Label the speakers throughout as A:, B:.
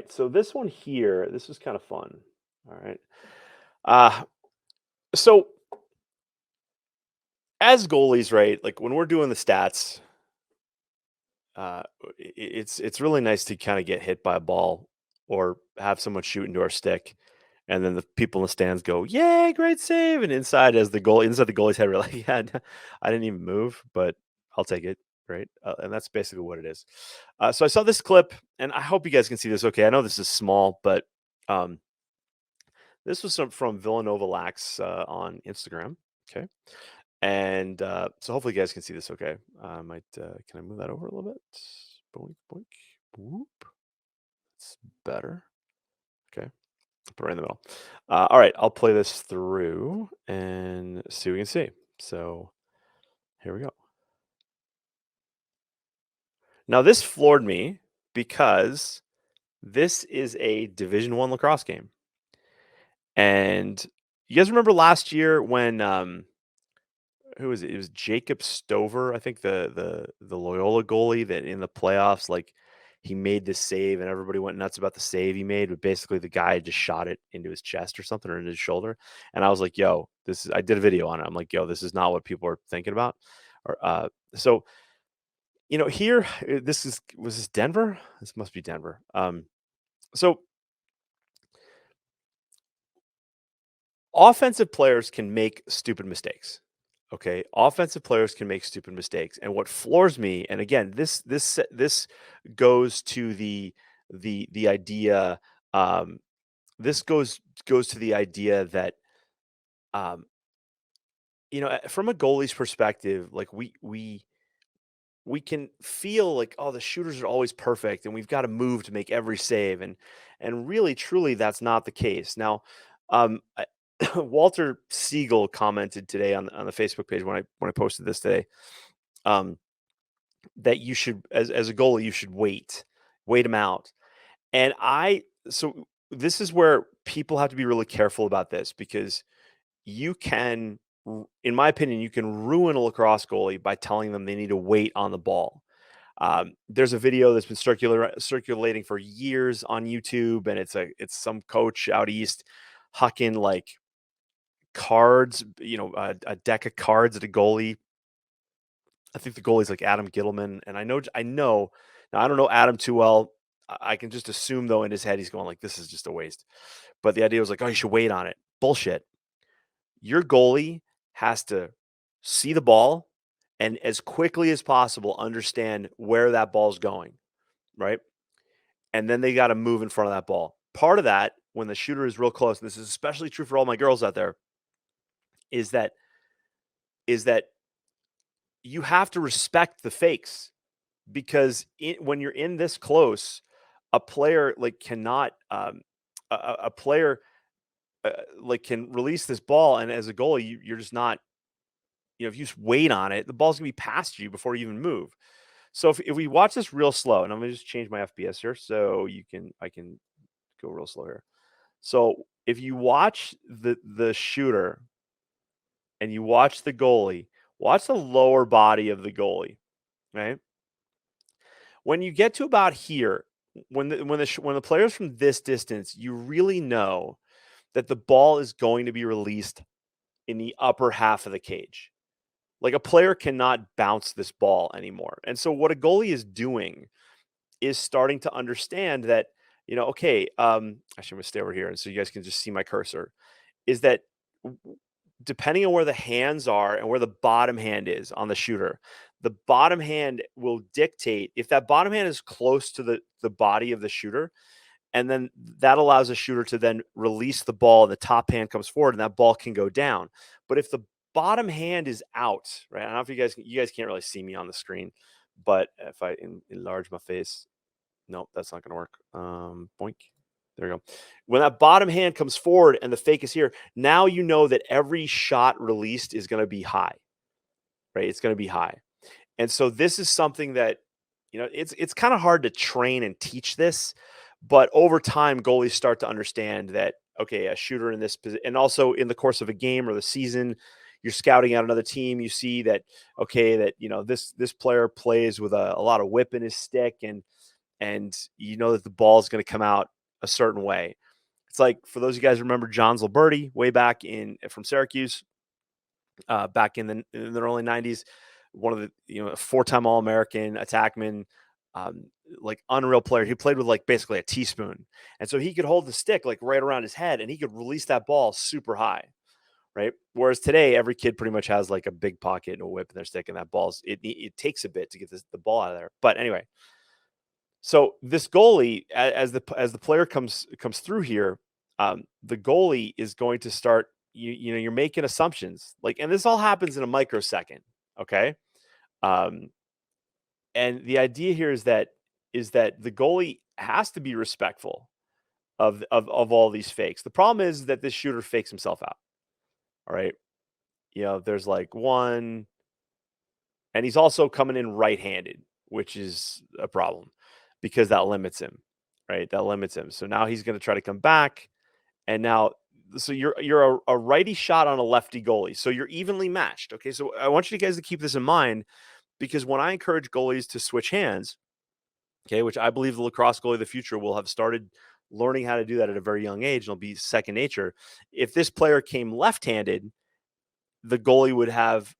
A: right, so this one here, this is kind of fun. All right. Uh, so as goalies, right? Like when we're doing the stats, it's really nice to kind of get hit by a ball or have someone shoot into our stick, and then the people in the stands go, "Yay, great save!" And inside the goalie's head, we're like, "Yeah, I didn't even move, but I'll take it." Right, and that's basically what it is. So I saw this clip, and I hope you guys can see this. Okay, I know this is small, but um, this was from Villanova Lax on Instagram. Okay, and so hopefully you guys can see this. Okay, I might can I move that over a little bit? Boink boink. Whoop. It's better. Okay, put it right in the middle. All right, I'll play this through and see what we can see. So here we go. Now this floored me because this is a Division One lacrosse game, and you guys remember last year when who was it? It was Jacob Stover, I think the Loyola goalie that in the playoffs, like he made this save and everybody went nuts about the save he made, but basically the guy just shot it into his chest or something or into his shoulder. And I was like, yo, this is I did a video on it. I'm like, yo, this is not what people are thinking about. Or so here this is was this Denver? This must be Denver. So offensive players can make stupid mistakes. Okay, offensive players can make stupid mistakes, and what floors me, and again, this goes to the idea. Um, this goes to the idea that um, from a goalie's perspective, like we can feel like, oh, the shooters are always perfect, and we've got to move to make every save, and really, truly, that's not the case. Now, Walter Siegel commented today on the Facebook page when I posted this today, um, that you should, as a goalie, you should wait him out, and so this is where people have to be really careful about this because you can, in my opinion, you can ruin a lacrosse goalie by telling them they need to wait on the ball. There's a video that's been circulating for years on YouTube, and it's some coach out east hucking like cards, a deck of cards at a goalie. I think the goalie's like Adam Gittleman, and I know. Now I don't know Adam too well. I can just assume though in his head he's going like, this is just a waste. But the idea was like, oh, you should wait on it. Bullshit. Your goalie has to see the ball and as quickly as possible understand where that ball's going, right? And then they got to move in front of that ball. Part of that, when the shooter is real close, and this is especially true for all my girls out there, is that you have to respect the fakes because when you're in this close, a player like cannot a player like can release this ball, and as a goalie, you're just not. If you just wait on it, the ball's gonna be past you before you even move. So if we watch this real slow, and I'm gonna just change my FPS here so I can go real slow here. So if you watch the shooter and you watch the goalie, watch the lower body of the goalie, right? When you get to about here, when the player's from this distance, you really know that the ball is going to be released in the upper half of the cage. Like a player cannot bounce this ball anymore. And so what a goalie is doing is starting to understand that, okay, actually I'm gonna stay over here and so you guys can just see my cursor, is that depending on where the hands are and where the bottom hand is on the shooter, the bottom hand will dictate if that bottom hand is close to the body of the shooter, and then that allows a shooter to then release the ball and the top hand comes forward and that ball can go down. But if the bottom hand is out, right? I don't know if you guys can't really see me on the screen, but if I enlarge my face, nope, that's not going to work. Boink. There we go. When that bottom hand comes forward and the fake is here, now you know that every shot released is going to be high, right? It's going to be high. And so this is something that, it's kind of hard to train and teach this, but over time, goalies start to understand that, okay, a shooter in this position, and also in the course of a game or the season, you're scouting out another team. You see that, okay, that, this player plays with a lot of whip in his stick, and you know that the ball is going to come out a certain way. It's like, for those of you guys who remember John Zilberti way back in from Syracuse, back in the early '90s, one of the a four-time All-American attackman, um, like unreal player. He played with like basically a teaspoon, and so he could hold the stick like right around his head, and he could release that ball super high, right? Whereas today, every kid pretty much has like a big pocket and a whip in their stick, and that ball's it takes a bit to get the ball out of there. But anyway, so this goalie, as the player comes through here, the goalie is going to start. You're making assumptions, like, and this all happens in a microsecond. Okay, um, and the idea here is that the goalie has to be respectful of all these fakes. The problem is that this shooter fakes himself out. All right, there's like one, and he's also coming in right-handed, which is a problem because that limits him, right? That limits him. So now he's going to try to come back, and now so you're a righty shot on a lefty goalie, so you're evenly matched. Okay, so I want you guys to keep this in mind because when I encourage goalies to switch hands, okay, which I believe the lacrosse goalie of the future will have started learning how to do that at a very young age, and it'll be second nature. If this player came left-handed, the goalie would have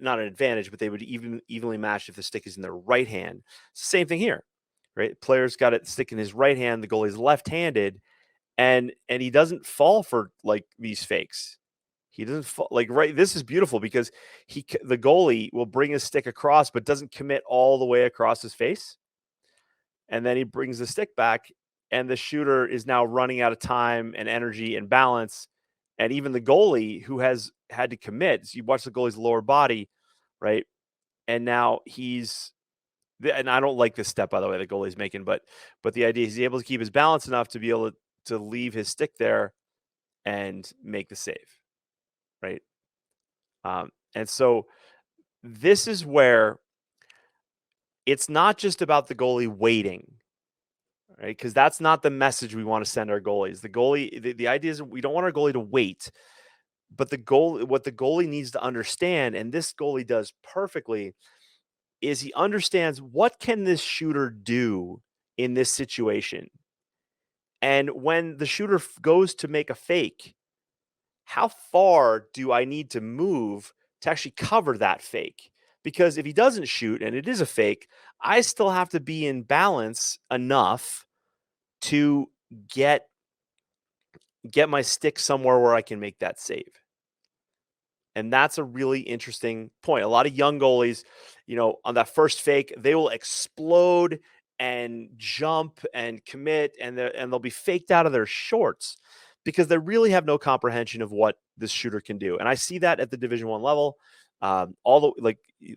A: not an advantage, but they would evenly match if the stick is in their right hand. Same thing here, right? Player's got it stick in his right hand. The goalie's left-handed, and he doesn't fall for like these fakes. He doesn't fall like right. This is beautiful because the goalie will bring his stick across, but doesn't commit all the way across his face, and then he brings the stick back, and the shooter is now running out of time and energy and balance. And even the goalie who has had to commit, so you watch the goalie's lower body, right? And now and I don't like this step, by the way, the goalie's making, but the idea is he's able to keep his balance enough to be able to leave his stick there and make the save, right? And so this is where it's not just about the goalie waiting, right? Because that's not the message we want to send our goalies. The idea is we don't want our goalie to wait, but what the goalie needs to understand, and this goalie does perfectly, is he understands what can this shooter do in this situation. And when the shooter goes to make a fake, how far do I need to move to actually cover that fake? Because if he doesn't shoot and it is a fake, I still have to be in balance enough to get my stick somewhere where I can make that save. And that's a really interesting point. A lot of young goalies, on that first fake, they will explode and jump and commit, and they'll be faked out of their shorts because they really have no comprehension of what this shooter can do. And I see that at the Division I level. All the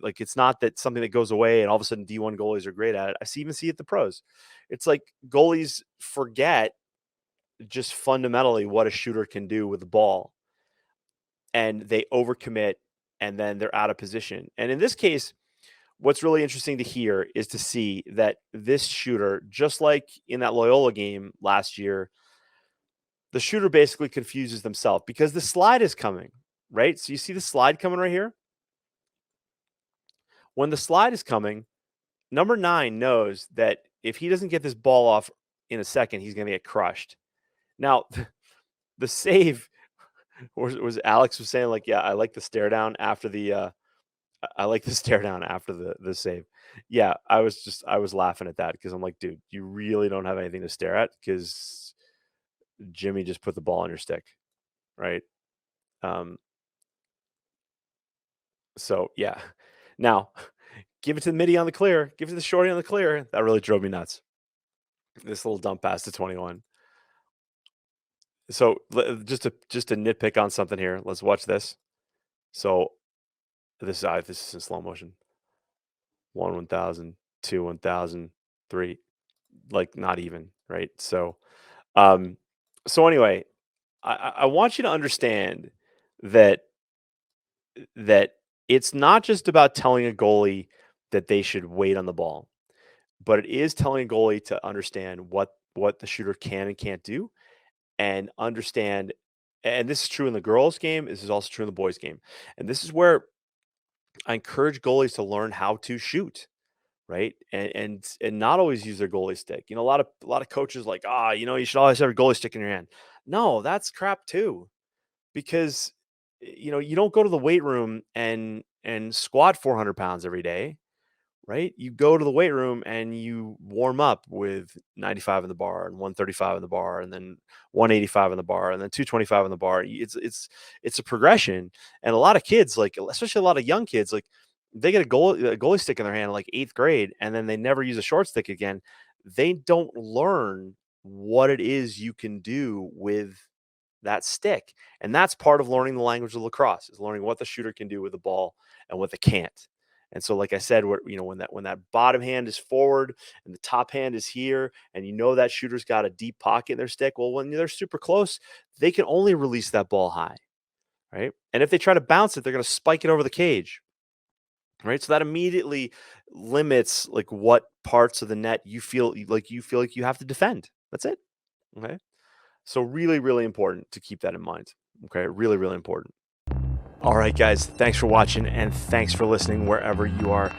A: like it's not that something that goes away and all of a sudden D1 goalies are great at it. Even see it at the pros. It's like goalies forget just fundamentally what a shooter can do with the ball, and they overcommit, and then they're out of position. And in this case, what's really interesting to hear is to see that this shooter, just like in that Loyola game last year, the shooter basically confuses themselves because the slide is coming, right? So you see the slide coming right here? When the slide is coming, number 9 knows that if he doesn't get this ball off in a second, he's going to get crushed. Now, the save was Alex was saying, like, yeah, I like the stare down after the I like the stare down after the save. Yeah, I was laughing at that because I'm like, dude, you really don't have anything to stare at because Jimmy just put the ball on your stick, right? Um, so yeah. Now, give it to the midi on the clear, give it to the shorty on the clear. That really drove me nuts. This little dump pass to 21. So just to nitpick on something here. Let's watch this. So this is in slow motion. 1,000, 2 1,000, 3, like not even, right? Um, so anyway, I want you to understand that that it's not just about telling a goalie that they should wait on the ball, but it is telling a goalie to understand what the shooter can and can't do, and understand. And this is true in the girls' game. This is also true in the boys' game. And this is where I encourage goalies to learn how to shoot. right? And not always use their goalie stick. A lot of coaches like, you should always have a goalie stick in your hand. No, that's crap too, because you don't go to the weight room and squat 400 pounds every day, right? You go to the weight room and you warm up with 95 in the bar and 135 in the bar and then 185 in the bar and then 225 in the bar. It's a progression. And a lot of kids, like especially a lot of young kids, like they get a goalie stick in their hand in like 8th grade and then they never use a short stick again. They don't learn what it is you can do with that stick. And that's part of learning the language of lacrosse, is learning what the shooter can do with the ball and what they can't. And so, like I said, when that bottom hand is forward and the top hand is here, and that shooter's got a deep pocket in their stick, well, when they're super close, they can only release that ball high, right? And if they try to bounce it, they're going to spike it over the cage, right? So that immediately limits like what parts of the net you feel like you have to defend. That's it. Okay. So really, really important to keep that in mind. Okay. Really, really important. All right, guys, thanks for watching and thanks for listening wherever you are.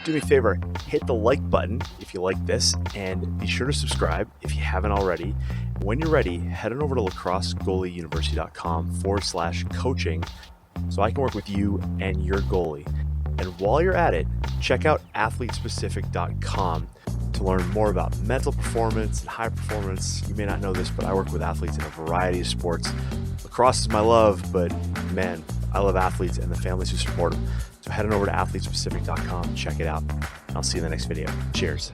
A: Do me a favor, hit the like button if you like this, and be sure to subscribe if you haven't already. When you're ready, head on over to lacrossegoalieuniversity.com/coaching so I can work with you and your goalie. And while you're at it, check out athletespecific.com to learn more about mental performance and high performance. You may not know this, but I work with athletes in a variety of sports. Lacrosse is my love, but man, I love athletes and the families who support them. So head on over to athletespecific.com, check it out. I'll see you in the next video. Cheers.